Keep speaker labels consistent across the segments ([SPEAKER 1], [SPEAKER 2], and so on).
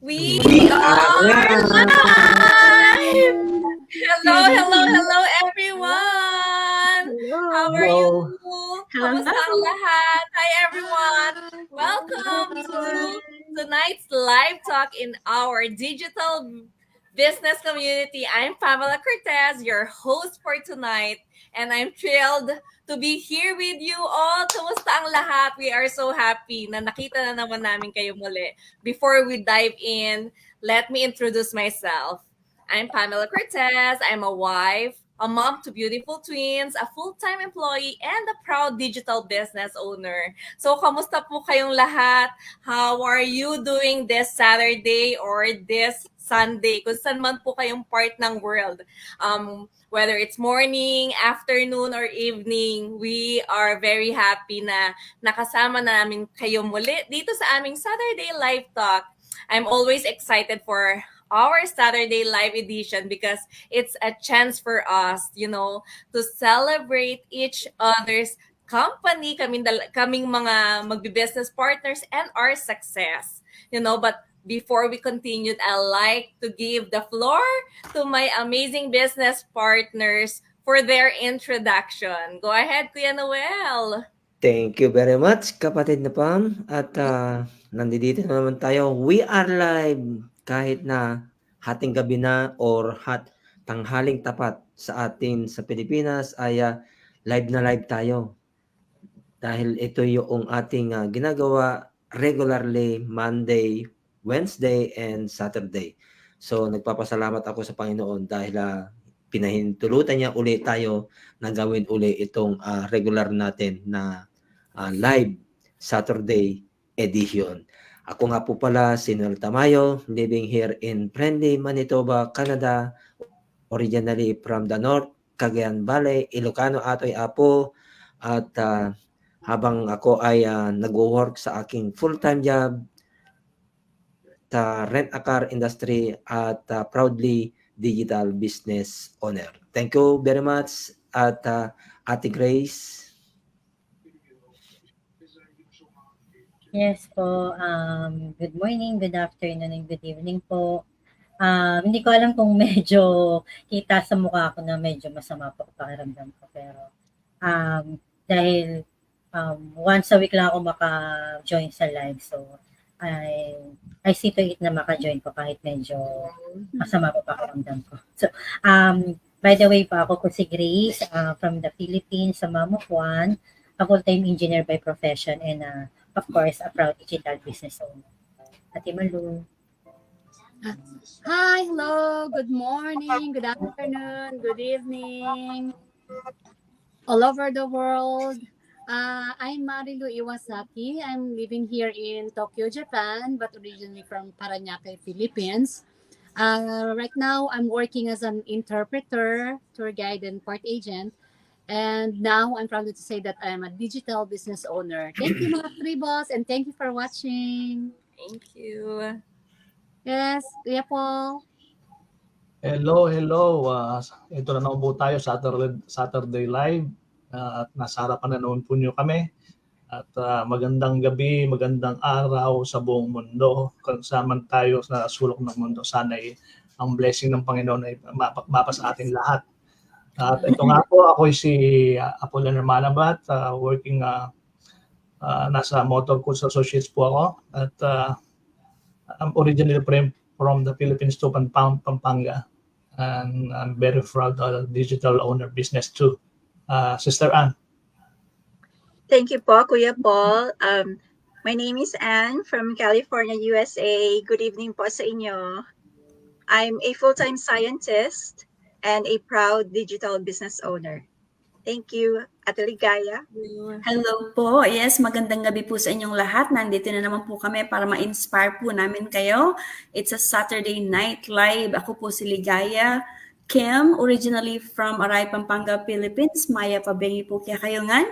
[SPEAKER 1] We
[SPEAKER 2] We
[SPEAKER 1] are
[SPEAKER 2] are
[SPEAKER 1] live! Hello, hello,
[SPEAKER 2] live.
[SPEAKER 1] hello everyone! How are you?
[SPEAKER 2] Hello.
[SPEAKER 1] Kamusta ang lahat? Hi everyone! Welcome to tonight's live talk in our digital business community. I'm Pamela Cortez, your host for tonight, and I'm thrilled to be here with you all. Kumusta ang lahat? We are so happy na nakita na naman namin kayo muli. Before we dive in, let me introduce myself. I'm Pamela Cortez. I'm a wife, a mom to beautiful twins, a full-time employee, and a proud digital business owner. So, kamusta po kayong lahat? How are you doing this Saturday or this Sunday? Kung saan man po kayong part ng world. Whether it's morning, afternoon, or evening, we are very happy na nakasama namin kayo muli dito sa aming Saturday Live Talk. I'm always excited for our Saturday live edition because it's a chance for us, to celebrate each other's company, kaming mga magbi-business partners and our success. But before we continue, I'd like to give the floor to my amazing business partners for their introduction. Go ahead, Kuya Noel.
[SPEAKER 2] Thank you very much, kapatid na Pam. At nandito na naman tayo. We are live kahit na hating gabi na or tanghaling tapat sa atin sa Pilipinas ay live na live tayo. Dahil ito yung ating ginagawa regularly Monday, Wednesday, and Saturday. So nagpapasalamat ako sa Panginoon dahil pinahintulutan niya uli tayo na gawin uli itong regular natin na live Saturday edition. Ako nga po pala si Noel Tamayo, living here in friendly Manitoba, Canada, originally from the North, Cagayan Valley, Ilocano ato'y apo, at habang ako ay nag-work sa aking full-time job sa rent-a-car industry at proudly digital business owner. Thank you very much at Ate Grace.
[SPEAKER 3] Yes po. Good morning, good afternoon, and good evening po. Hindi ko alam kung medyo kita sa mukha ko na medyo masama po pakiramdam ko. Pero dahil once a week lang ako maka-join sa live. So, I see to it na maka-join ko kahit medyo masama po pakiramdam ko. So, by the way po, ako po si Grace from the Philippines, sa Mom of One, a full-time engineer by profession, and of course, a proud digital business owner. Ate Malu.
[SPEAKER 4] Hi, hello, good morning, good afternoon, good evening, all over the world. I'm Marilu Iwasaki. I'm living here in Tokyo, Japan, but originally from Paranaque, Philippines. Right now, I'm working as an interpreter, tour guide, and port agent. And now I'm proud to say that I'm a digital business owner. Thank you, mga tribos, and thank you for watching.
[SPEAKER 1] Thank you.
[SPEAKER 4] Yes, Kuya Paul.
[SPEAKER 5] Hello. Ito na naman po tayo sa Saturday Live. At nasa harapan na naman po nyo kami. At magandang gabi, magandang araw sa buong mundo. Kung saan tayo sa sulok ng mundo, sana'y ang blessing ng Panginoon ay mapa sa ating lahat. At ito nga po, ako si Apollon Manabat, working nasa Motor Coach Associates po ako. At I'm originally from the Philippines to Pampanga. And I'm very proud of digital owner business too. Sister Ann.
[SPEAKER 6] Thank you po, Kuya Paul. My name is Anne from California, USA. Good evening po sa inyo. I'm a full-time scientist and a proud digital business owner. Thank you, Ate Ligaya.
[SPEAKER 7] Hello po. Yes, magandang gabi po sa inyong lahat. Nandito na naman po kami para ma-inspire po namin kayo. It's a Saturday night live. Ako po si Ligaya Kim, originally from Aray, Pampanga, Philippines. Maya Pabengi po kaya kayo ngan.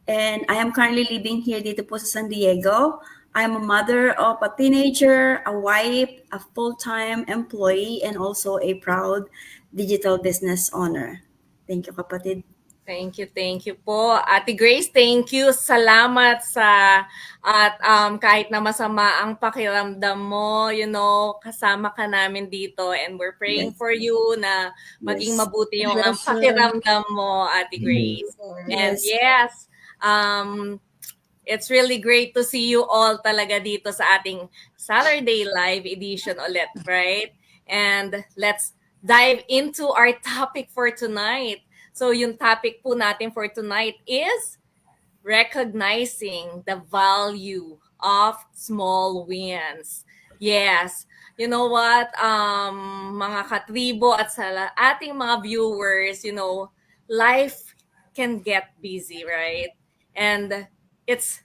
[SPEAKER 7] And I am currently living here dito po sa San Diego. I'm a mother of a teenager, a wife, a full-time employee, and also a proud digital business owner. Thank you, kapatid.
[SPEAKER 1] Thank you po. Ate Grace, thank you. Salamat sa at kahit na masama ang pakiramdam mo, kasama ka namin dito and we're praying for you na maging mabuti yung
[SPEAKER 7] Yes, sir.
[SPEAKER 1] pakiramdam mo, Ate Grace. And yes, it's really great to see you all talaga dito sa ating Saturday Live edition ulit, right? And let's dive into our topic for tonight. So yung topic po natin for tonight is recognizing the value of small wins. Yes. You know what, mga katribo at sa ating mga viewers, life can get busy, right? And it's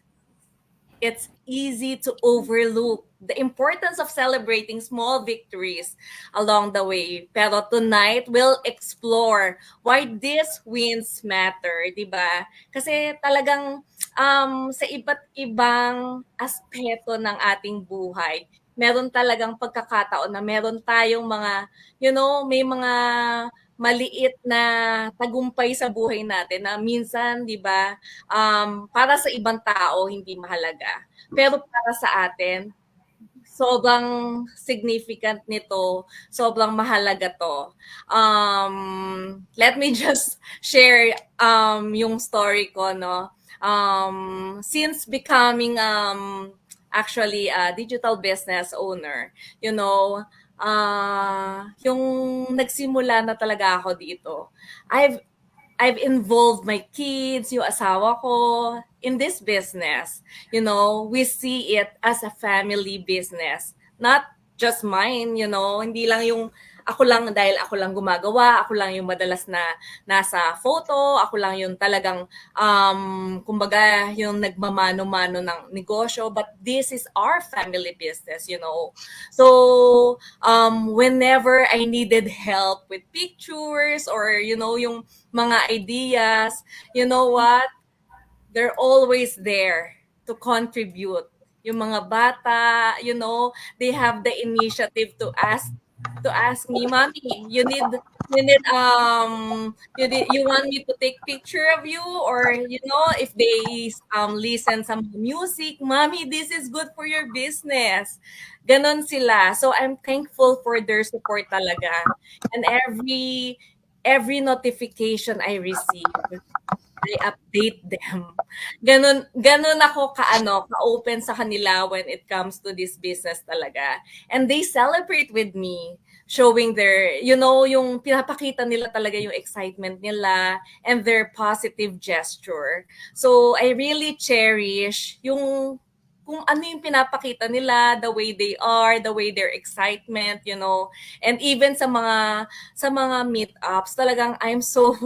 [SPEAKER 1] easy to overlook the importance of celebrating small victories along the way. Pero tonight, we'll explore why these wins matter, di ba? Kasi talagang sa iba't ibang aspeto ng ating buhay, meron talagang pagkakataon na meron tayong mga, may mga maliit na tagumpay sa buhay natin na minsan, di ba, para sa ibang tao, hindi mahalaga. Pero para sa atin, sobrang significant nito, sobrang mahalaga to. Let me just share yung story ko, no? Since becoming actually a digital business owner, yung nagsimula na talaga ako dito. I've involved my kids, yung asawa ko in this business. We see it as a family business. Not just mine, hindi lang yung dahil ako lang gumagawa, ako lang yung madalas na nasa photo, ako lang yung talagang kumbaga yung nagmamano-mano ng negosyo, but this is our family business, So whenever I needed help with pictures or yung mga ideas, you know what? They're always there to contribute. Yung mga bata, they have the initiative to ask me, Mommy, you want me to take picture of you, or if they listen some music, Mommy, this is good for your business. Ganon sila. So I'm thankful for their support talaga. And every notification I receive, I update them. Ganon ako ka-open sa kanila when it comes to this business talaga. And they celebrate with me, showing their, yung pinapakita nila talaga yung excitement nila and their positive gesture. So I really cherish yung kung ano yung pinapakita nila, the way they are, the way their excitement, and even sa mga meetups, talagang I'm so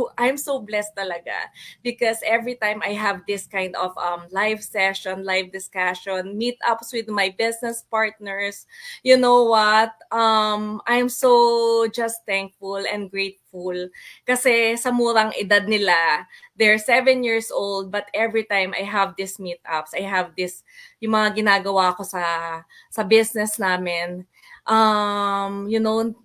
[SPEAKER 1] blessed talaga, because every time I have this kind of live session, live discussion, meetups with my business partners, you know what, I'm so just thankful and grateful kasi sa murang edad nila, they're 7 years old, but every time I have these meetups, I have this, yung mga ginagawa ko sa business namin,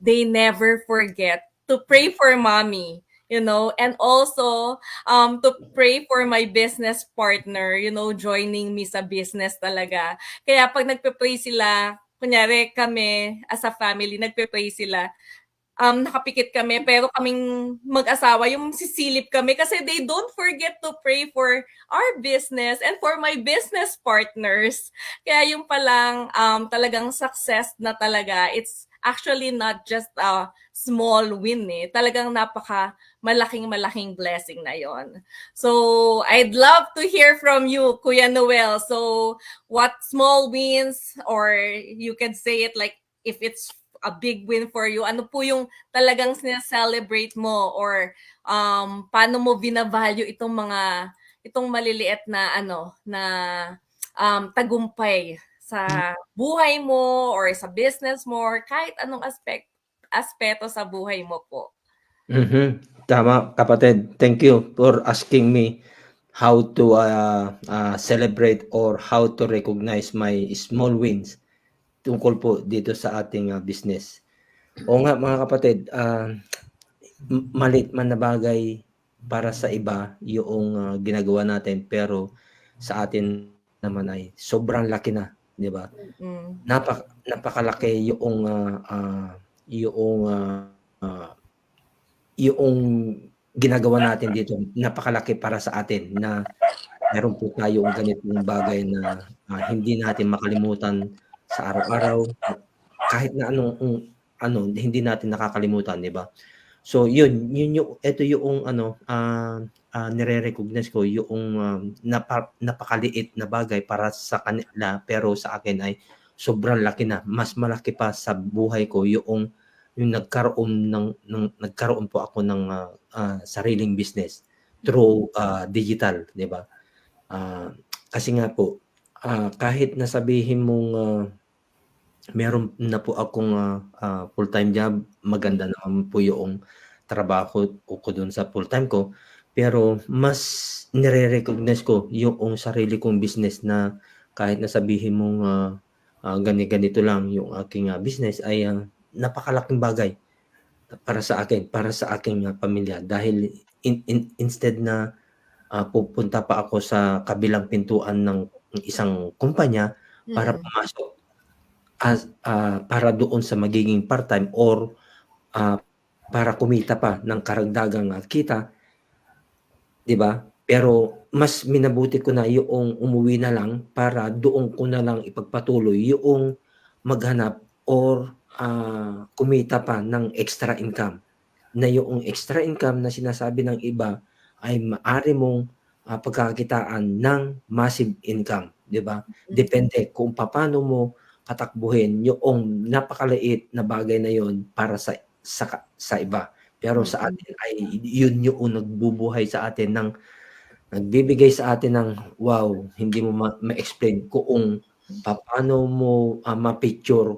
[SPEAKER 1] they never forget to pray for Mommy, and also to pray for my business partner, joining me sa business talaga. Kaya pag nagpe-pray sila, kunyari kami as a family, nagpe-pray sila, nakapikit kami, pero kaming mag-asawa, yung sisilip kami kasi they don't forget to pray for our business and for my business partners. Kaya yung palang talagang success na talaga, it's actually not just a small win Talagang malaking blessing na yon. So, I'd love to hear from you, Kuya Noel. So, what small wins, or you can say it like if it's a big win for you, ano po yung talagang sineselebrate mo, or paano mo binavalue itong maliliit na tagumpay sa buhay mo or sa business mo or kahit anong aspeto sa buhay mo po.
[SPEAKER 2] Tama, kapatid. Thank you for asking me how to celebrate or how to recognize my small wins tungkol po dito sa ating business. O nga mga kapatid, maliit man na bagay, para sa iba yung ginagawa natin, pero sa atin naman ay sobrang laki na, 'di ba?
[SPEAKER 1] Mm.
[SPEAKER 2] Napakalaki yung yung ginagawa natin dito, napakalaki para sa atin na meron po tayong ganitong bagay na hindi natin makalimutan sa araw-araw, kahit na hindi natin nakakalimutan, 'di ba? So yun yung ito yung nire-recognize ko yung napakaliit na bagay para sa kanila, pero sa akin ay sobrang laki na. Mas malaki pa sa buhay ko yung nagkaroon po ako ng sariling business through digital, 'di ba? Kasi nga po, kahit na sabihin mong meron na po akong full-time job, maganda naman po yung trabaho ko dun sa full-time ko, pero mas nire-recognize ko yung sarili kong business na kahit na sabihin mong ganito lang yung aking business ay napakalaking bagay para sa akin, para sa aking pamilya, dahil instead na pupunta pa ako sa kabilang pintuan ng isang kumpanya para
[SPEAKER 1] Mm.
[SPEAKER 2] pumasok para doon sa magiging part-time or para kumita pa ng karagdagang kita, 'di ba? Pero mas minabuti ko na yung umuwi na lang para doon ko na lang ipagpatuloy yung maghanap or kumita pa ng extra income, na yung extra income na sinasabi ng iba ay maaari mong pagkakitaan ng massive income, 'di ba? Depende kung papaano mo patakbuhin yung napakaliit na bagay na yon para sa iba. Pero sa atin ay yun yung nagbubuhay sa atin ng nagbibigay sa atin ng wow, hindi mo ma-explain kung papaano mo ma-picture,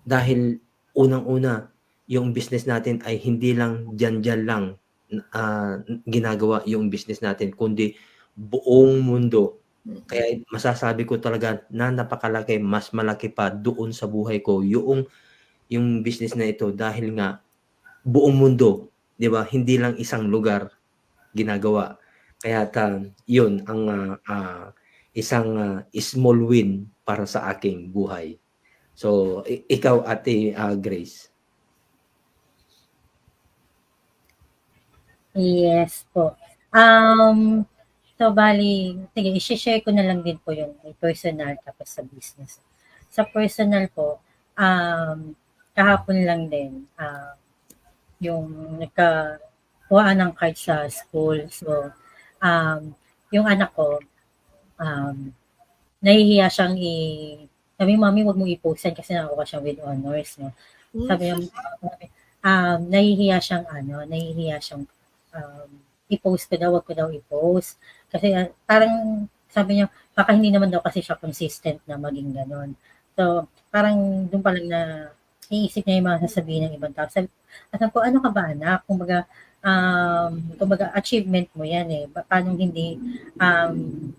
[SPEAKER 2] dahil unang-una yung business natin ay hindi lang diyan lang ginagawa yung business natin, kundi buong mundo. Kaya masasabi ko talaga na napakalaki, mas malaki pa doon sa buhay ko yung business na ito, dahil nga buong mundo, 'di ba? Hindi lang isang lugar ginagawa. Kaya yun ang isang small win para sa aking buhay. So ikaw, Ate Grace.
[SPEAKER 3] Yes po. So bali, sige, i-share ko na lang din po yung personal tapos sa business. Sa personal po, kahapon lang din, yung nagkakuhaan ng card sa school. So, yung anak ko, nahihiya siyang sabi, Mami, wag mo i-post yan kasi nakakuha siya with honors. No? Sabi niya, nahihiya siyang i-post ko daw, wag ko daw i-post. Kasi parang sabi niya, baka hindi naman daw kasi siya consistent na maging ganon. So, parang doon pa lang na iisip niya yung mga sasabihin ng ibang tao. Sabi ko, ano ka ba anak? Kumbaga, achievement mo yan eh. Paano hindi,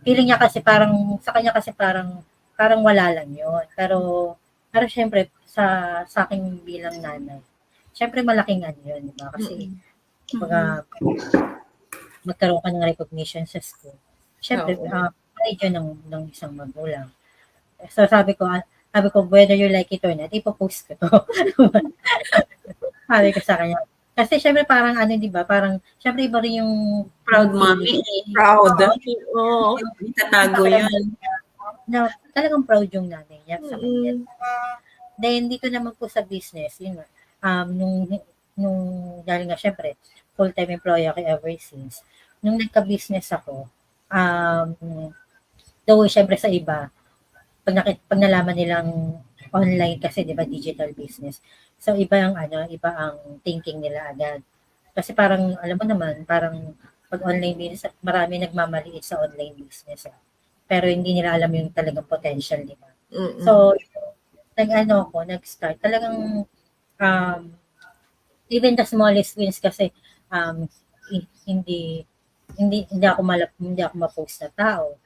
[SPEAKER 3] feeling niya kasi parang, sa kanya kasi parang wala lang yun. Pero syempre, sa akin bilang nanay, syempre malaking ano yun, diba? Kasi, kumbaga, magkaroon ka ng recognition sa school. Syempre, pride yun ng isang magulang. So sabi ko, whether you like it or not, ipopost ko to. Sabi ko sa kanya. Kasi syempre parang di ba, parang syempre iba rin yung
[SPEAKER 7] Proud mommy.
[SPEAKER 1] Proud. Oo.
[SPEAKER 7] Itatago yun.
[SPEAKER 3] Na talagang proud yung nanay niya sa kanya. Then dito naman po sa business, yun nga, nung dahil nga syempre, full-time employee ako ever since. Nung nagka-business ako, though syempre sa iba, pag nalaman nilang online kasi 'di ba digital business. So iba ang thinking nila agad. Kasi parang alam mo naman, parang pag online business, marami nagmamaliit sa online business. Pero hindi nila alam yung talagang potential, 'di ba? So nag-start talagang even the smallest wins kasi hindi ako ma-post na tao.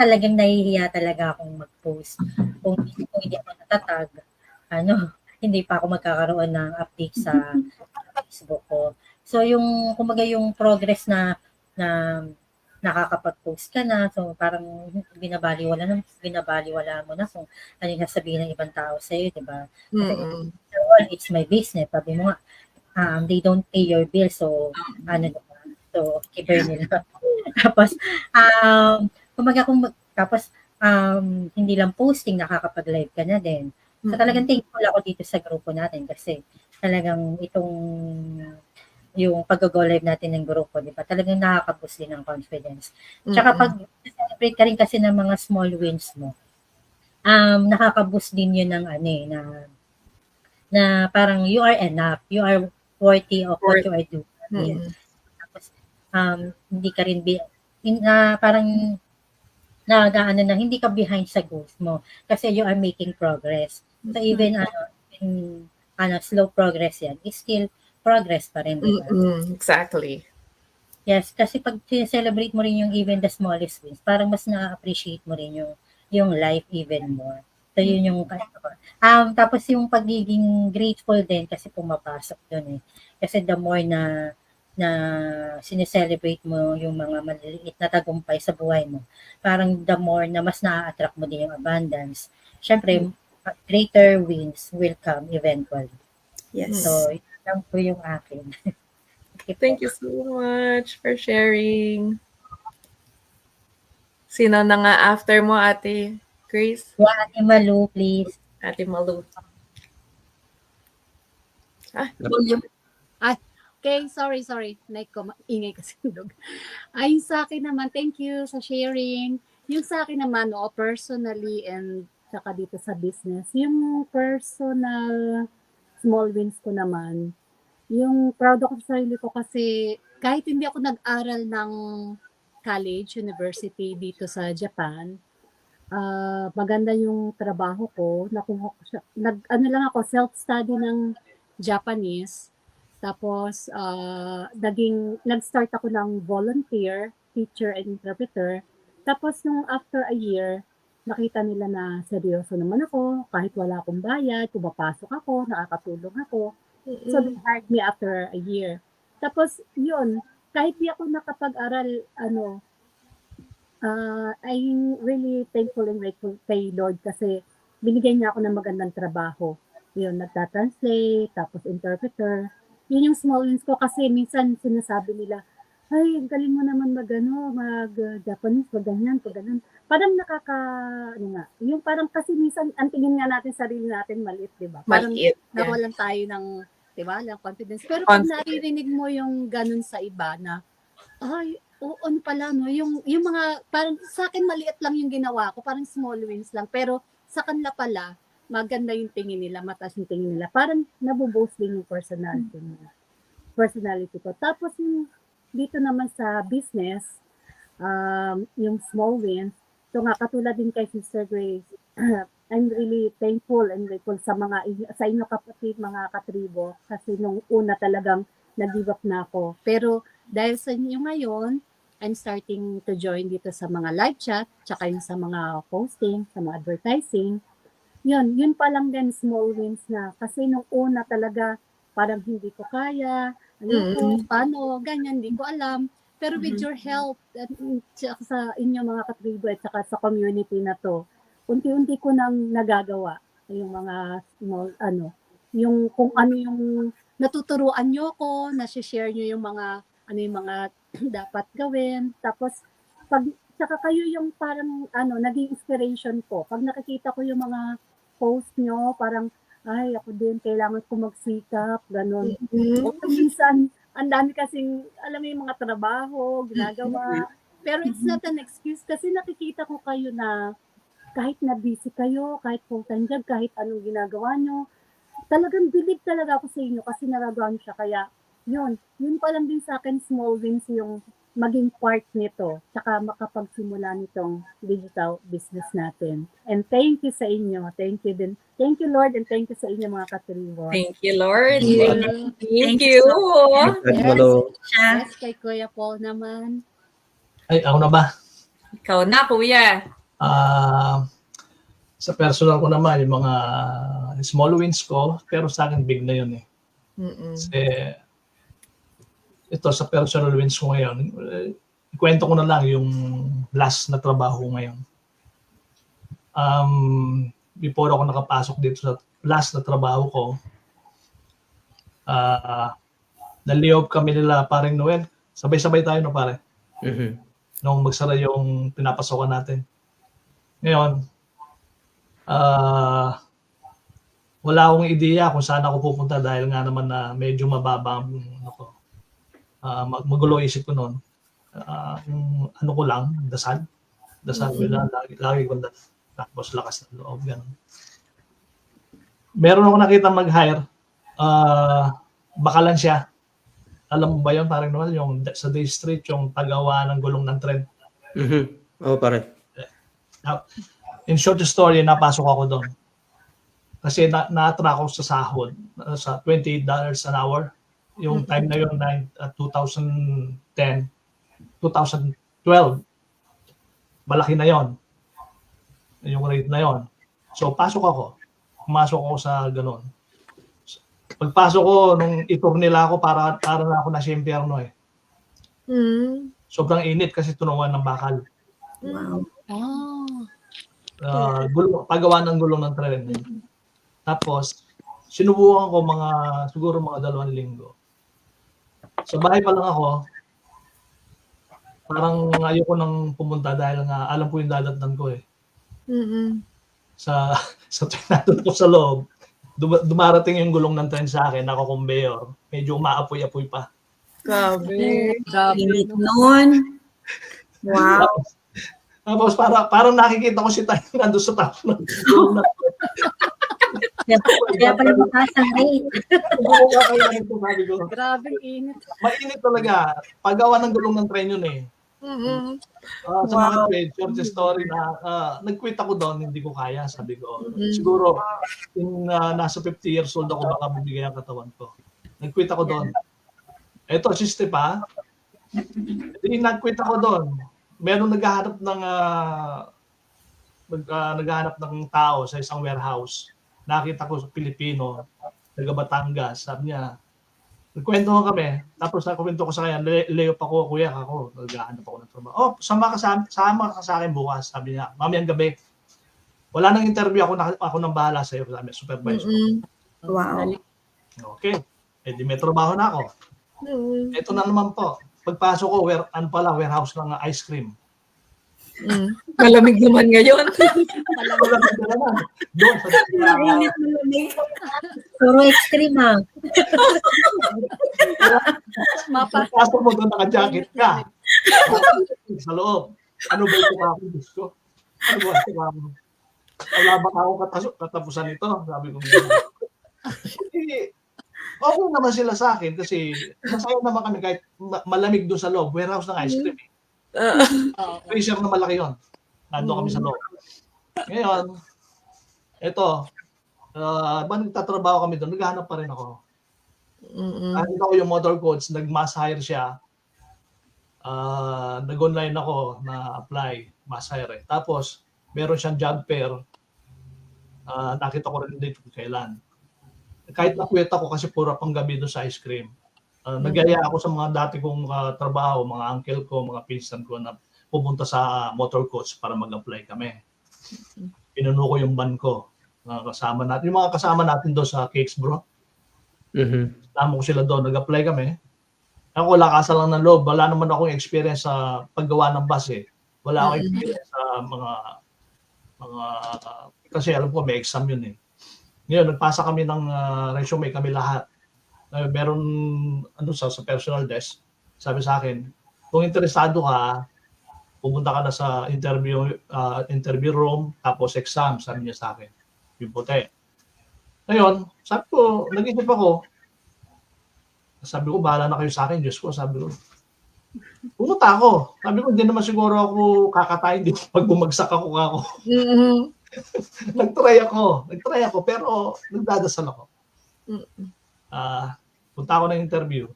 [SPEAKER 3] Talagang nahihiya talaga akong mag-post. Kung hindi ako natatag, hindi pa ako magkakaroon ng update sa Facebook ko. So yung kumbaga yung progress na nakakapag-post ka na, so parang binabaliwala mo na kung ano yung sasabihin ng ibang tao sa'yo, di ba? Kasi
[SPEAKER 1] Mm-mm.
[SPEAKER 3] after all, it's my business. Sabi mo nga, they don't pay your bill, so ano diba? So keeper nila. Tapos kumbaga tapos hindi lang posting, nakakapag-live ka na din. So talagang thankful ako dito sa grupo natin kasi talagang yung pag-go live natin ng grupo, di ba? Talagang nakaka-boost din ng confidence. Tsaka pag celebrate ka rin kasi ng mga small wins mo, nakaka-boost din yun ng na parang you are enough, you are worthy of what you are doing. Tapos hindi ka rin parang hindi ka behind sa goals mo kasi you are making progress. So even slow progress yan, it's still progress pa rin, diba?
[SPEAKER 1] Exactly.
[SPEAKER 3] Yes, kasi pag celebrate mo rin yung even the smallest wins, parang mas na-appreciate mo rin yung life even more. So yun yung tapos yung pagiging grateful din kasi pumapasok doon eh. Kasi the more na sineselebrate mo yung mga maliliit na tagumpay sa buhay mo, parang the more na mas na-attract mo din yung abundance. Syempre, greater wins will come eventually.
[SPEAKER 7] Yes.
[SPEAKER 3] So, yun lang po yung akin.
[SPEAKER 1] Thank you so much for sharing. Sino na nga after mo, Ate Grace?
[SPEAKER 3] Ate Malu, please.
[SPEAKER 1] Ate Malu.
[SPEAKER 7] Volume.
[SPEAKER 4] Okay, sorry. Ingay kasi yung dog. Ay, sa akin naman, thank you sa sharing. Yung sa akin naman, personally and saka dito sa business, yung personal small wins ko naman, yung proud ako sa sarili ko kasi kahit hindi ako nag-aral ng college, university dito sa Japan, maganda yung trabaho ko. Nakuha ko siya. Lang ako, self-study ng Japanese. Tapos, nag-start ako ng volunteer, teacher and interpreter. Tapos, nung after a year, nakita nila na seryoso naman ako, kahit wala akong bayad, pumapasok ako, nakakatulong ako. So, they hired me after a year. Tapos, yun, kahit di ako nakapag-aral, I'm really thankful and grateful kay Lord kasi binigyan niya ako ng magandang trabaho. Yun, nagta-translate, tapos interpreter. Yun yung small wins ko kasi minsan sinasabi nila, ay, galing mo naman mag-Japanese, ganyan. Parang yung parang kasi minsan, ang tingin nga natin sarili natin maliit, di ba? Parang nawalan tayo ng, di ba, ng confidence. Pero pag naririnig mo yung ganun sa iba na, ay, ano pala, no? Yung mga, parang sa akin maliit lang yung ginawa ko, parang small wins lang. Pero sa kanila pala, maganda yung tingin nila, mataas yung tingin nila. Parang nabuboost din yung personality ko. Tapos yung dito naman sa business, yung small wins, so nga katulad din kay Sister Grace, I'm really thankful and grateful sa inyo kapatid, mga katribo, kasi nung una talagang nag-give up na ako. Pero dahil sa inyo ngayon, I'm starting to join dito sa mga live chat, tsaka yung sa mga posting, sa mga advertising. Yun pa lang din small wins na. Kasi nung una talaga, parang hindi ko kaya, paano, ganyan, hindi ko alam. Pero with your help, at sa inyo mga katribo at saka sa community na to, unti-unti ko nang nagagawa yung mga small, yung kung ano yung natuturuan nyo ko, nasi-share nyo yung mga, yung mga dapat gawin. Tapos, saka kayo yung parang, naging inspiration ko. Pag nakikita ko yung mga post nyo, parang, ay, ako din, kailangan ko magsikap, ganun. O minsan, ang dami kasing, alam mo yung mga trabaho, ginagawa. Pero it's not an excuse kasi nakikita ko kayo na kahit na busy kayo, kahit full-time job, kahit anong ginagawa nyo, talagang believe talaga ako sa inyo kasi naragawan siya. Kaya, yun pa lang din sa akin, small wins yung maging part nito, tsaka makapagsimula nitong digital business natin. And thank you sa inyo. Thank you din. Thank you, Lord, and thank you sa inyo mga katribo.
[SPEAKER 1] Thank you, Lord.
[SPEAKER 7] Thank
[SPEAKER 1] you.
[SPEAKER 4] Yes, kay Kuya Paul naman.
[SPEAKER 5] Ay, ako na ba?
[SPEAKER 1] Ikaw na, Kuya.
[SPEAKER 5] Sa personal ko naman, yung mga small wins ko, pero sa akin big na yun eh. Kasi ito sa personal wins ko ngayon, ikwento ko na lang yung last na trabaho ko ngayon. Before ako nakapasok dito sa last na trabaho ko, na-layoff kami nila paring Noel. Sabay-sabay tayo no pare. Nung magsara yung pinapasokan natin. Ngayon, wala akong ideya kung saan ako pupunta dahil nga naman na medyo mababa ang magulo isip ko noon. Ano ko lang, dasal ko lang, lagi ko dasal. Tapos lakas ng loob, ganun. Meron ako nakita mag-hire, bakalan siya. Alam mo ba yun, parang naman, yung sa Day Street, yung tagawa ng gulong ng tren.
[SPEAKER 2] Oo, pare.
[SPEAKER 5] Now, in short story, napasok ako doon. Kasi na-attract ako sa sahod, sa $28 an hour. Yung time na yun, 2010, 2012. Malaki na yon yung rate na yon. So, pumasok ako sa ganun. Pagpasok ko, nung itur nila ako, para na ako na sa impyerno eh. Sobrang init kasi tunuan ng bakal.
[SPEAKER 7] Wow.
[SPEAKER 5] Paggawa ng gulong ng tren. Tapos, sinubukan ko siguro mga 2 linggo. Sa bahay pa lang ako, parang ayoko nang pumunta dahil nga alam ko yung dadatnan ko eh. Sa tuwing ko sa loob, dumarating yung gulong ng tren sa akin, naka-conveyor. Medyo umaapoy-apoy pa.
[SPEAKER 1] Grabe.
[SPEAKER 7] Init nun. Wow.
[SPEAKER 5] Tapos parang nakikita ko si Tayo nandun sa tapo ng gulong ng tren.
[SPEAKER 3] Kaya pala mataas ang rate.
[SPEAKER 5] Sabi ko,
[SPEAKER 4] Grabe init.
[SPEAKER 5] mainit talaga. Paggawa ng gulong ng tren yun eh. Sa mga trade, short story na nag-quit ako doon, hindi ko kaya, sabi ko. Siguro, nasa 50 years old ako, baka bibigay ang katawan ko. Nag-quit ako doon. Eto, si Stepa, nag-quit ako doon. Meron naghahanap ng tao sa isang warehouse. Nakita ko sa Pilipino, taga Batangas, sabi niya, nagkwento kami, tapos nakwento ko sa kanya, layoff ako, kuya, ako, naghahanap ako ng trabaho. Oh, sama ka sa akin bukas, sabi niya, mamayang gabi. Wala nang interview, ako nang bahala sa'yo, sabi, supervisor.
[SPEAKER 7] Wow.
[SPEAKER 5] Okay, di may trabaho na ako. Ito na naman po, pagpasok ko, warehouse ng ice cream.
[SPEAKER 1] Malamig naman ngayon.
[SPEAKER 5] Malamig na naman. Doon,
[SPEAKER 7] Malamig.
[SPEAKER 3] Puro extreme ah.
[SPEAKER 5] Pagpasok mo doon, naka-jacket ka. Sa loob. Ano ba ito ako? Diyos ko. Ano ba ito ako? Wala ba ako katapusan ito? Sabi ko. Okay naman sila sa akin kasi masaya naman kami kahit malamig doon sa loob. Warehouse ng ice cream. Freezer na malaki yun. Nandun kami sa loob. Ngayon, ito, nagtatrabaho kami doon, naghahanap pa rin ako. Nakita ko yung motor coach, nag-mass hire siya. Nag-online ako na apply, mass hire. Tapos, meron siyang job fair. Nakita ko rin dito kailan. Kahit nakwit ako kasi pura pang gabi doon sa ice cream. Nagaya ako sa mga dati kong trabaho, mga uncle ko, mga pinsan ko na pupunta sa motor coach para mag-apply kami. Pinuno ko yung van ko. Kasama natin, yung mga kasama natin doon sa Cakes Bro. Tama ko sila doon, nag-apply kami. Ako wala kasal lang ng loob, wala naman akong experience sa paggawa ng bus eh. Wala akong experience sa mga kasi alam ko may exam yun eh. Ngayon, nagpasa kami ng resume kami lahat. Meron sa personal desk, sabi sa akin, kung interesado ka, pupunta ka na sa interview room, tapos exam, sabi niya sa akin. Yung puti. Ngayon, sabi ko, nag-isip ako, sabi ko, bahala na kayo sa akin, Diyos ko, sabi ko. Pumunta ako. Sabi ko, hindi naman siguro ako kakatayin dito pag bumagsak ako. Nag-try ako, pero nagdadasal ako. Punta ako ng interview.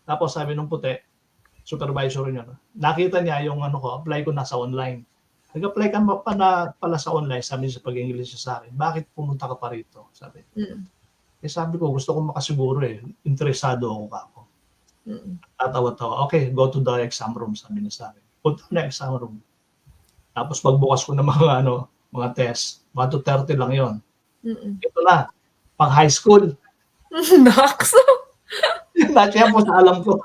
[SPEAKER 5] Tapos sabi nung puti, supervisor niya, nakita niya yung apply ko nasa online. Nag-apply ka pala sa online, sabi niya sa pag-English sa akin. Bakit pumunta ka pa rito? Sabi. Sabi ko, gusto ko makasiguro interesado ako.
[SPEAKER 1] Mm-mm.
[SPEAKER 5] Tatawa-tawa. Okay, go to the exam room, sabi niya sa akin. Punta ko na exam room. Tapos pagbukas ko ng mga test, 1 to 30 lang yon.
[SPEAKER 1] Mm-mm.
[SPEAKER 5] Ito na, pang high school.
[SPEAKER 1] Nakso.
[SPEAKER 5] Kaya po sa alam ko.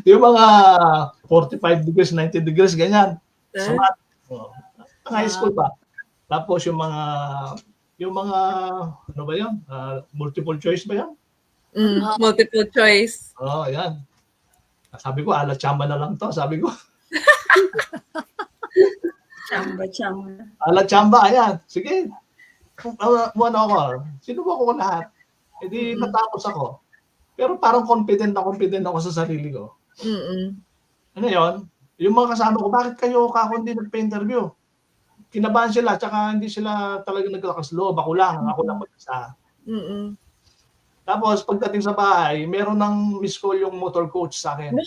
[SPEAKER 5] Yung mga 45 degrees, 90 degrees, ganyan. Sa math. Oh, pang high school pa. Tapos yung mga, ano ba yun? Multiple choice ba yan?
[SPEAKER 1] Multiple choice.
[SPEAKER 5] Oo, yan. Sabi ko, ala chamba na lang to. Sabi ko,
[SPEAKER 7] Chamba.
[SPEAKER 5] ala chamba, ayan. Sige. Ano ako, sinubukan ko lahat. E di natapos ako. Pero parang confident ako sa sarili ko.
[SPEAKER 1] Mm-mm.
[SPEAKER 5] Ano yun? Yung mga kasama ko, bakit kayo kako hindi nagpa-interview? Kinabahan sila, tsaka hindi sila talaga naglakas loob. Ako lang mag-isa.
[SPEAKER 1] Mm-mm.
[SPEAKER 5] Tapos pagdating sa bahay, meron ng miss call yung motor coach sa akin.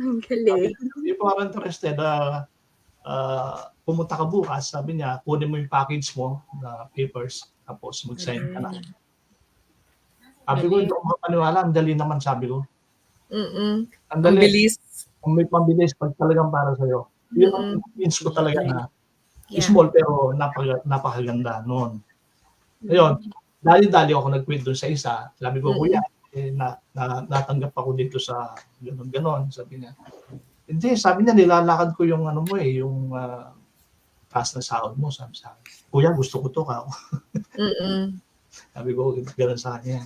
[SPEAKER 6] Ang galing.
[SPEAKER 5] Hindi po ako interested. Pumunta ka bukas, sabi niya, kunin mo yung package mo na papers, tapos mag-sign ka na. Sabi ko, hindi ako makapaniwala, ang dali naman, sabi ko.
[SPEAKER 1] Mm-mm.
[SPEAKER 5] Ang
[SPEAKER 1] Ang
[SPEAKER 5] dali.
[SPEAKER 1] bilis.
[SPEAKER 5] Kung may pambilis, pag talagang para sa'yo. Yun ang means ko talaga na
[SPEAKER 7] Yeah.
[SPEAKER 5] small pero napakaganda noon. Ayun, dali-dali ako nag-quit doon sa isa. Sabi ko, kuya, natanggap ako dito sa ganon. Sabi niya, hindi, sabi niya, nilalakad ko yung yung taas na sahod mo. Sabi sa akin, kuya, gusto ko to ka.
[SPEAKER 1] Mm-mm.
[SPEAKER 5] Sabi ko, gano'n sa kanya.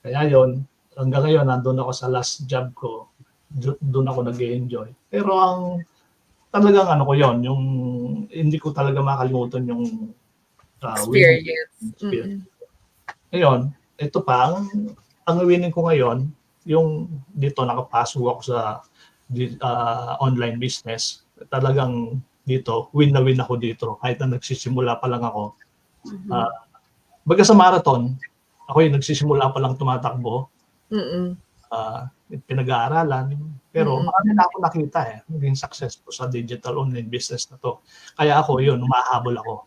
[SPEAKER 5] Kaya yun, hanggang ngayon, nandun ako sa last job ko. Doon ako nag-enjoy. Pero ang talagang ko yon, yung hindi ko talaga makalimutan yung
[SPEAKER 1] Experience.
[SPEAKER 5] winning. Ngayon, ito pa, ang winning ko ngayon, yung dito nakapasok ako sa online business. Talagang dito, win na win ako dito. Kahit na nagsisimula pa lang ako. Baga sa marathon, ako yung nagsisimula pa lang tumatakbo.
[SPEAKER 1] Mm-mm.
[SPEAKER 5] Pinag-aaralan. Pero marami na ako nakita naging successful sa digital online business na to. Kaya ako yun, umahabol ako.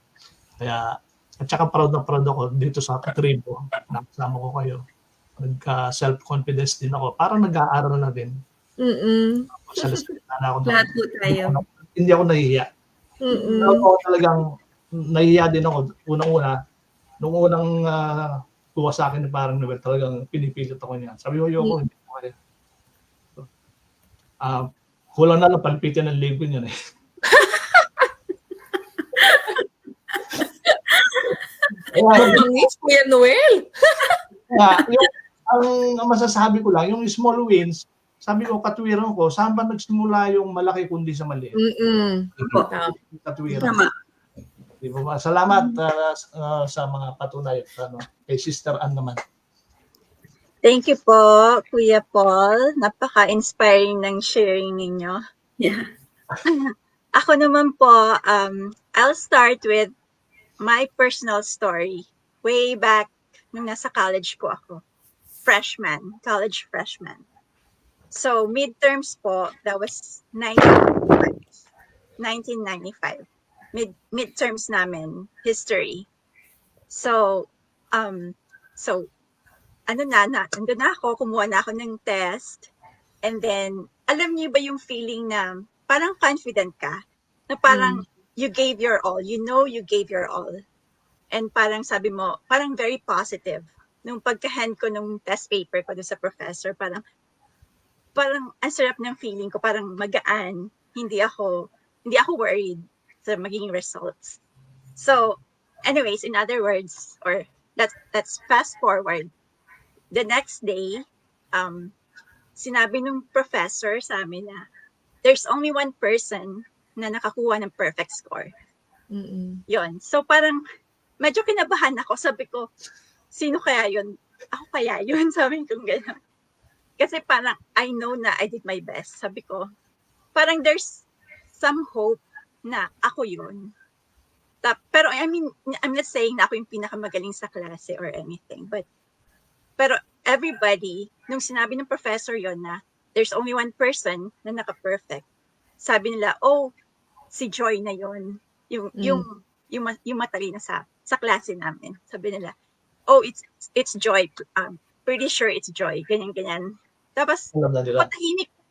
[SPEAKER 5] Kaya, at saka proud ako dito sa tribo. Nakasama ko kayo. Nagka-self-confidence din ako. Parang nag-aaral na din.
[SPEAKER 1] Mm-mm.
[SPEAKER 5] Salita na ako.
[SPEAKER 7] Lahat po tayo.
[SPEAKER 5] Hindi ako nahihiya. Pero ako talagang nahihiya din ako. Unang-una, nung unang kuha sa akin na parang Nobel, talagang pinipilit ako niya. Sabi ko, yoko, hindi ko kaya. Kulang na lang palipitin ng leg ko niyan eh.
[SPEAKER 1] Mabangis, Kuya Noel.
[SPEAKER 5] Ang masasabi ko lang, yung small wins, sabi ko, katwiran ko, saan ba nagsimula yung malaki kundi sa maliit?
[SPEAKER 1] Mm-mm.
[SPEAKER 5] Katwiran.
[SPEAKER 7] Tama.
[SPEAKER 5] Di ba? Salamat sa mga patunay. Kay Sister Ann naman.
[SPEAKER 6] Thank you po, Kuya Paul. Napaka-inspiring ng sharing ninyo.
[SPEAKER 7] Yeah.
[SPEAKER 6] Ako naman po, I'll start with my personal story. Way back nung nasa college po ako. College freshman. So, midterms po, that was 1995. Midterms namin, history. So, nandun na ako, kumuha na ako ng test. And then, alam niyo ba yung feeling na parang confident ka? Na parang you gave your all. You know you gave your all. And parang sabi mo, parang very positive. Nung pagka-hand ko nung test paper ko doon sa professor, parang ang sarap ng feeling ko, parang magaan. Hindi ako worried sa magiging results. So, anyways, in other words, or let's fast forward. The next day, sinabi nung professor sa amin na there's only one person na nakakuha ng perfect score.
[SPEAKER 1] Mm-mm.
[SPEAKER 6] Yun. So parang medyo kinabahan ako. Sabi ko, sino kaya yun? Ako kaya yun? Sabi ko gano'n. Kasi parang I know na I did my best. Sabi ko, parang there's some hope na ako yun. Pero I mean, I'm not saying na ako yung pinakamagaling sa klase or anything. Pero everybody, nung sinabi ng professor yon na there's only one person na naka-perfect, sabi nila, oh, si Joy na yon, yung matalino sa klase namin. Sabi nila, oh, it's Joy, pretty sure it's Joy. Ganyan. Tapos,
[SPEAKER 5] Alam na nila.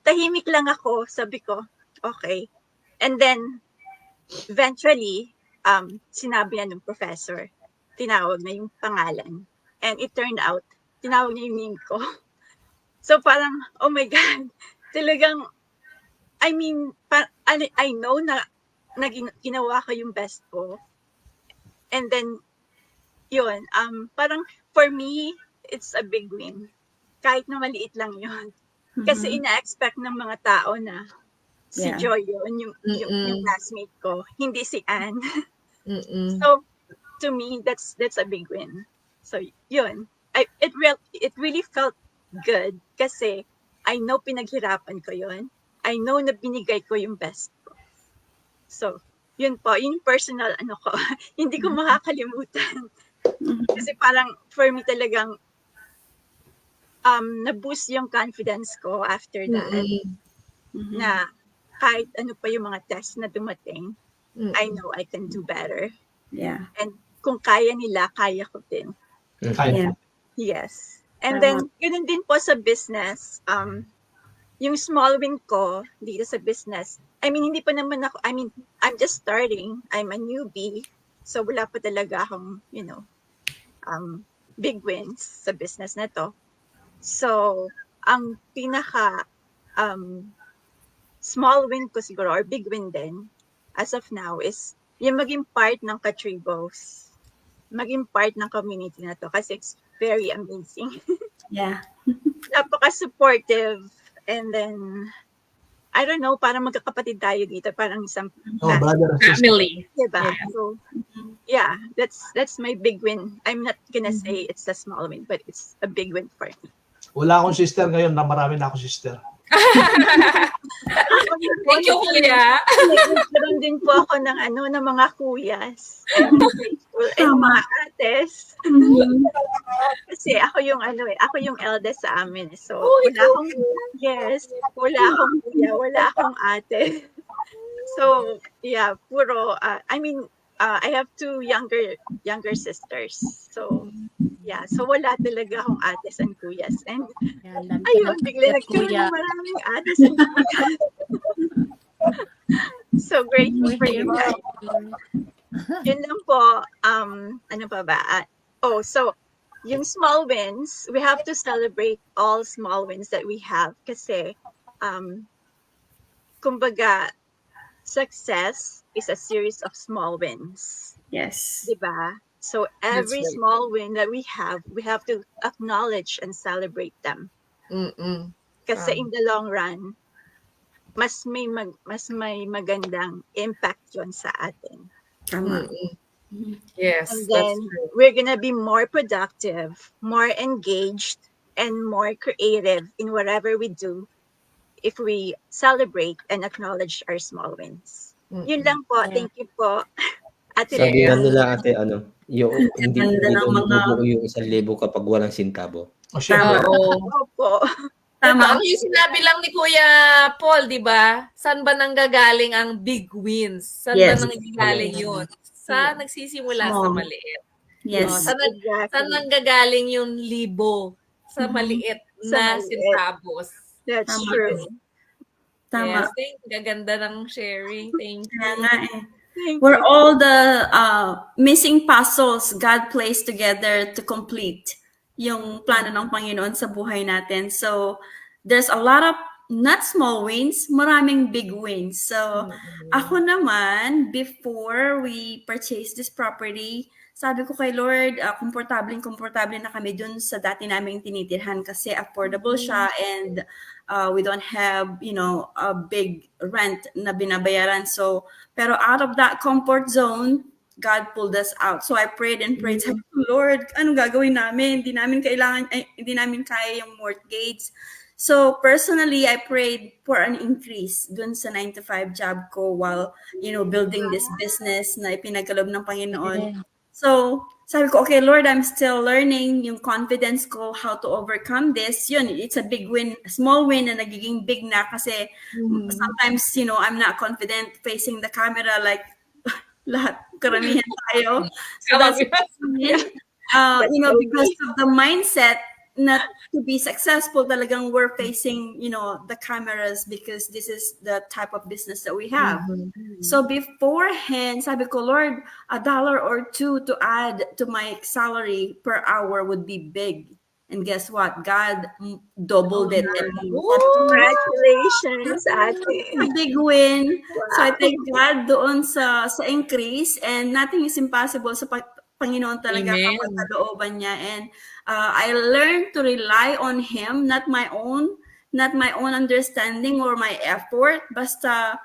[SPEAKER 6] tahimik lang ako. Sabi ko, okay. And then, eventually, sinabi na ng professor, tinawag na yung pangalan. And it turned out, tinawag niya yung name ko. So parang, oh my God, talagang, I mean, I know na ginawa ko yung best ko. And then, yun, parang for me, it's a big win. Kahit na maliit lang yun. Kasi ina-expect ng mga tao na si
[SPEAKER 7] Yeah.
[SPEAKER 6] Joy yun, yung classmate ko, hindi si Anne.
[SPEAKER 1] Mm-mm.
[SPEAKER 6] So, to me, that's a big win. So, yun. It really felt good kasi I know pinaghirapan ko yun. I know na binigay ko yung best ko. So, yun po, yung personal ko, hindi ko makakalimutan. Kasi parang for me talagang na-boost yung confidence ko after that.
[SPEAKER 1] Mm-mm.
[SPEAKER 6] Na kahit ano pa yung mga test na dumating,
[SPEAKER 1] Mm-mm.
[SPEAKER 6] I know I can do better.
[SPEAKER 7] Yeah.
[SPEAKER 6] And kung kaya nila, kaya ko din.
[SPEAKER 5] Kaya.
[SPEAKER 7] Yeah.
[SPEAKER 6] Yes. And then, ganun din po sa business. Yung small win ko dito sa business, I mean, hindi pa naman ako, I mean, I'm just starting. I'm a newbie. So, wala pa talaga akong, big wins sa business na to. So, ang pinaka small win ko siguro, or big win din, as of now, is yung maging part ng Katribos. Maging part ng community na to kasi it's very amazing.
[SPEAKER 7] Yeah.
[SPEAKER 6] Napaka-supportive. And then, I don't know, parang magkakapatid tayo dito. Parang isang
[SPEAKER 5] Oh, brother and sister.
[SPEAKER 1] Family.
[SPEAKER 6] diba?
[SPEAKER 1] Yeah.
[SPEAKER 6] So, yeah, that's my big win. I'm not gonna say it's a small win, but it's a big win for me.
[SPEAKER 5] Wala akong sister ngayon, na marami na akong sister.
[SPEAKER 1] Thank you, Kuya.
[SPEAKER 6] Nagkaroon din po ako ng ng mga kuyas. And mga ates. Kasi ako yung ako yung eldest sa amin. So, wala akong kuya, wala akong ate. So, yeah, puro, I have two younger sisters. So, yeah, so wala talaga akong ates and kuyas. And,
[SPEAKER 4] Yan, dami
[SPEAKER 6] ayun,
[SPEAKER 4] ka ng
[SPEAKER 6] bigla nagkaroon
[SPEAKER 4] kuya.
[SPEAKER 6] ng maraming ates and kuyas. So, grateful for you guys. Yun lang po. Ano pa ba? So, yung small wins, we have to celebrate all small wins that we have kasi, kumbaga, success is a series of small wins.
[SPEAKER 7] Yes.
[SPEAKER 6] Diba? So, every
[SPEAKER 1] right.
[SPEAKER 6] small win that we have to acknowledge and celebrate them.
[SPEAKER 1] Mm-mm.
[SPEAKER 6] Kasi in the long run, mas may magandang impact yon sa atin.
[SPEAKER 7] Tama.
[SPEAKER 1] Mm-mm. Yes,
[SPEAKER 6] And
[SPEAKER 1] that's
[SPEAKER 6] then
[SPEAKER 1] true.
[SPEAKER 6] we're gonna be more productive, more engaged, and more creative in whatever we do if we celebrate and acknowledge our small wins. Yun lang po.
[SPEAKER 4] Yeah.
[SPEAKER 6] Thank you po. Ate
[SPEAKER 2] Sabi
[SPEAKER 1] Yeah.
[SPEAKER 2] nga nila ate, yung hindi
[SPEAKER 7] Ganda ng mga-
[SPEAKER 2] bubuo yung 1,000 kapag walang sintabo.
[SPEAKER 5] O syempre,
[SPEAKER 1] Oo.
[SPEAKER 6] Opo.
[SPEAKER 7] Tama.
[SPEAKER 1] Totoo yung sinabi lang ni Kuya Paul, di ba? Saan ba nanggagaling ang big wins? Saan ba
[SPEAKER 7] Yes.
[SPEAKER 1] nanggagaling yun? Sa nagsisimula sa
[SPEAKER 7] Small.
[SPEAKER 1] maliit.
[SPEAKER 7] Yes.
[SPEAKER 1] Oh, saan
[SPEAKER 6] Exactly.
[SPEAKER 1] nanggagaling yung libo? Sa
[SPEAKER 7] Mhm.
[SPEAKER 1] maliit
[SPEAKER 6] Sa
[SPEAKER 1] na
[SPEAKER 6] maliit.
[SPEAKER 1] centavos.
[SPEAKER 6] That's
[SPEAKER 7] Tama.
[SPEAKER 6] true.
[SPEAKER 7] Tama.
[SPEAKER 1] Yes, gaganda ng sharing. Thank you.
[SPEAKER 7] Kaya nga eh.
[SPEAKER 6] Thank
[SPEAKER 7] We're
[SPEAKER 6] you.
[SPEAKER 7] all the missing puzzles God placed together to complete yung plano ng Panginoon sa buhay natin. So, there's a lot of not small wins, maraming big wins. So, ako naman, before we purchase this property, sabi ko kay Lord, komportable na kami dun sa dati naming tinitirhan kasi affordable siya and we don't have, a big rent na binabayaran. So, pero out of that comfort zone, God pulled us out. So I prayed and prayed. Sabi ko, Lord, anong gagawin namin? Hindi namin kaya yung mortgage. So personally, I prayed for an increase dun sa 9-to-5 job ko while, building this business na ipinagkaloob ng Panginoon. So, sabi ko, okay, Lord, I'm still learning yung confidence ko, how to overcome this. Yun, it's a big win, a small win na nagiging big na kasi sometimes, I'm not confident facing the camera like lahat, karamihan tayo. So that's because of the mindset not to be successful, talagang we're facing, you know, the cameras because this is the type of business that we have. So beforehand, sabi ko, Lord, $1 or $2 to add to my salary per hour would be big. And guess what? God doubled it. And
[SPEAKER 6] Congratulations, ate.
[SPEAKER 7] a big win. So I
[SPEAKER 6] Wow.
[SPEAKER 7] thank God doon sa increase, and nothing is impossible sa Panginoon talaga
[SPEAKER 1] Amen.
[SPEAKER 7] kapag kalooban niya. And I learned to rely on Him, not my own understanding or my effort. Basta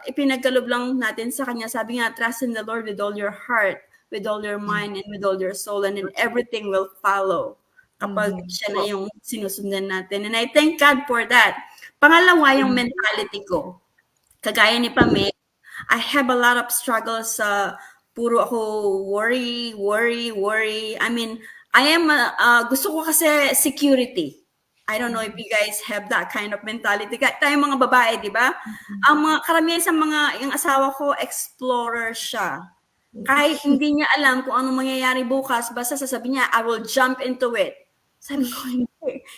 [SPEAKER 7] ipinagkalob lang natin sa Kanya. Sabi nga, trust in the Lord with all your heart, with all your mind, and with all your soul, and then everything will follow kapag siya na yung sinusundan natin. And I thank God for that. Pangalawa, yung mentality ko. Kagaya ni Pame, I have a lot of struggles sa puro ako worry. I mean, I am, gusto ko kasi security. I don't know if you guys have that kind of mentality. Tayong mga babae, di ba? Ang mga karamihan sa yung asawa ko, explorer siya. Kahit hindi niya alam kung anong mangyayari bukas, basta sasabihin niya, I will jump into it. Sabi ko,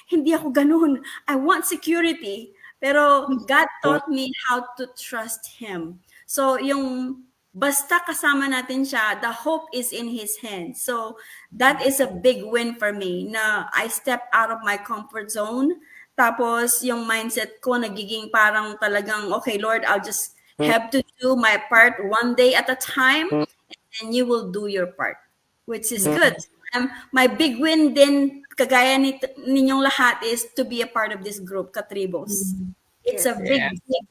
[SPEAKER 7] hindi ako ganun. I want security. Pero God taught me how to trust Him. So yung basta kasama natin siya, the hope is in His hands. So that is a big win for me na I step out of my comfort zone. Tapos yung mindset ko nagiging parang talagang, okay Lord, I'll just have to do my part one day at a time and you will do your part, which is good. My big win din, kagaya ninyong lahat, is to be a part of this group, Katribos. It's a big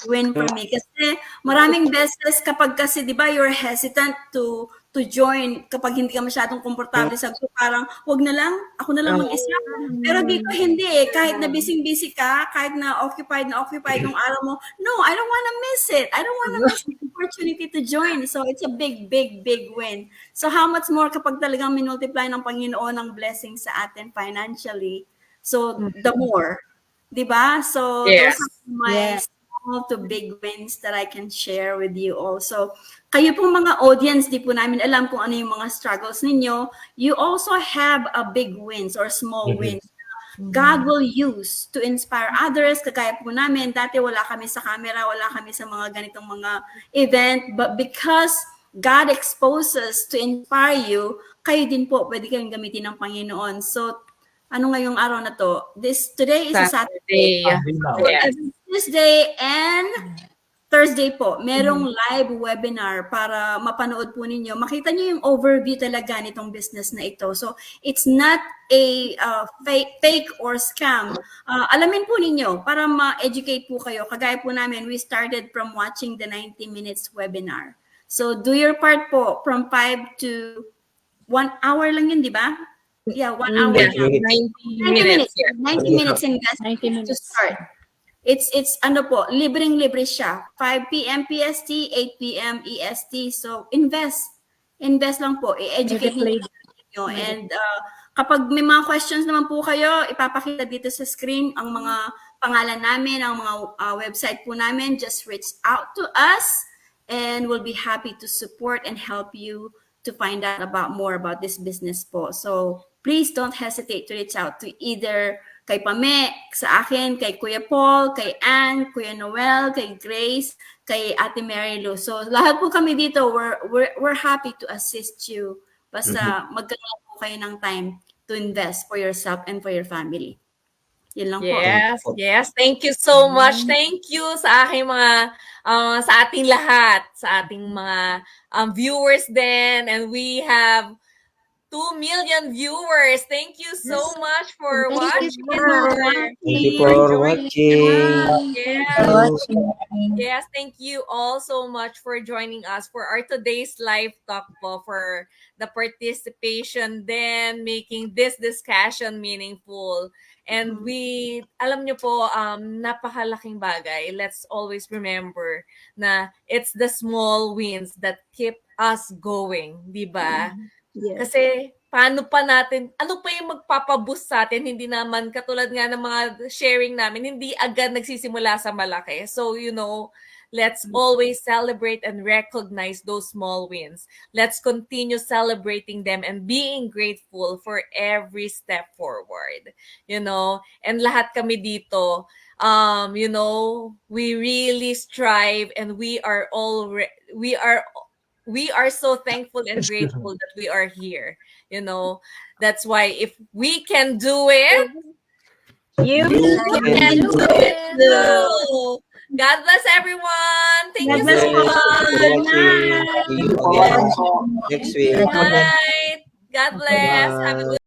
[SPEAKER 7] win for me. Kasi maraming beses kapag kasi, di ba, you're hesitant to join kapag hindi ka masyadong komportable sa group. Parang, wag na lang, ako na lang mag-isa. Pero dito hindi eh. Kahit na busy ka, kahit na occupied yung araw mo, no, I don't wanna miss it. I don't wanna miss the opportunity to join. So it's a big win. So how much more kapag talagang minultiply ng Panginoon ang blessing sa atin financially. So the more. Diba? So
[SPEAKER 1] Yes.
[SPEAKER 7] those are my small to big wins that I can share with you also. Kayo pong mga audience, di po namin alam kung ano yung mga struggles ninyo. You also have a big wins or small wins. God will use to inspire others. Kagaya po namin, dati wala kami sa camera, wala kami sa mga ganitong mga event. But because God exposes to inspire you, kayo din po pwede kayong gamitin ng Panginoon. So, ano ngayong araw na to? Today is a Saturday.
[SPEAKER 1] Yes.
[SPEAKER 7] Tuesday and Thursday po, merong live webinar para mapanood po ninyo. Makita nyo yung overview talaga nitong business na ito. So, it's not a fake or scam. Alamin po ninyo para ma-educate po kayo. Kagaya po namin, we started from watching the 90 minutes webinar. So, do your part po from 5 to 1 hour lang yun, di ba? Yeah, 1 hour.
[SPEAKER 1] Yeah,
[SPEAKER 7] 90 minutes. Yeah. 90 minutes investment
[SPEAKER 4] 90 minutes.
[SPEAKER 7] to start. It's ano po, libreng-libre siya. 5 p.m. PST, 8 p.m. EST. So, invest lang po. I-educate niyo. And kapag may mga questions naman po kayo, ipapakita dito sa screen ang mga pangalan namin, ang mga website po namin. Just reach out to us and we'll be happy to support and help you to find out more about this business po. So, please don't hesitate to reach out to either kay Pame, sa akin, kay Kuya Paul, kay Ann, Kuya Noel, kay Grace, kay Ate Mary Lou. So, lahat po kami dito, we're happy to assist you. Basta magkaroon po kayo ng time to invest for yourself and for your family. Yun lang po.
[SPEAKER 1] Yes. Thank you so much. Thank you sa aking mga, sa ating lahat, sa ating mga viewers din. And we have 2 million viewers. Thank you so much for watching.
[SPEAKER 2] Thank you for watching.
[SPEAKER 1] Yes, thank you all so much for joining us for our today's live talk po, for the participation, then making this discussion meaningful. And alam nyo po, napakalaking bagay. Let's always remember na it's the small wins that keep us going, di ba?
[SPEAKER 6] Yes.
[SPEAKER 1] Kasi paano pa natin, ano pa yung magpapaboost sa atin, hindi naman katulad nga ng mga sharing namin, hindi agad nagsisimula sa malaki. So, let's always celebrate and recognize those small wins. Let's continue celebrating them and being grateful for every step forward. And lahat kami dito, we really strive, and we are so thankful and grateful that we are here. That's why if we can do it,
[SPEAKER 6] You
[SPEAKER 1] can do it too. God bless everyone. Thank you
[SPEAKER 3] God bless
[SPEAKER 1] so
[SPEAKER 3] po.
[SPEAKER 1] much.
[SPEAKER 3] Good night.
[SPEAKER 2] See you again next week.
[SPEAKER 1] Good night. God bless. Have a good